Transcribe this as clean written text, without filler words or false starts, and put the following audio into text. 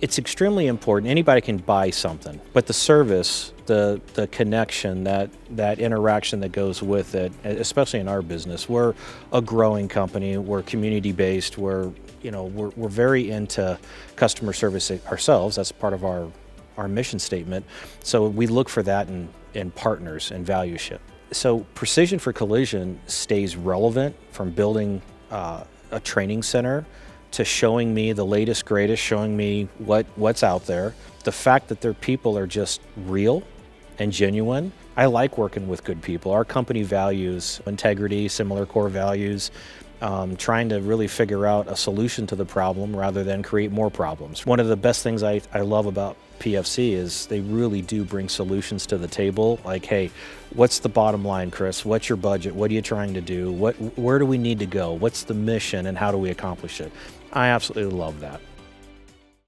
It's extremely important. Anybody can buy something, but the service, the connection, that interaction that goes with it, especially in our business, we're a growing company. We're community based. We're very into customer service ourselves. That's part of our mission statement. So we look for that in partners and value ship. So Precision for Collision stays relevant from building a training center to showing me the latest, greatest, showing me what's out there. The fact that their people are just real and genuine. I like working with good people. Our company values integrity, similar core values, trying to really figure out a solution to the problem rather than create more problems. One of the best things I love about PFC is they really do bring solutions to the table. Like, hey, what's the bottom line, Chris? What's your budget? What are you trying to do? Where do we need to go? What's the mission and how do we accomplish it? I absolutely love that.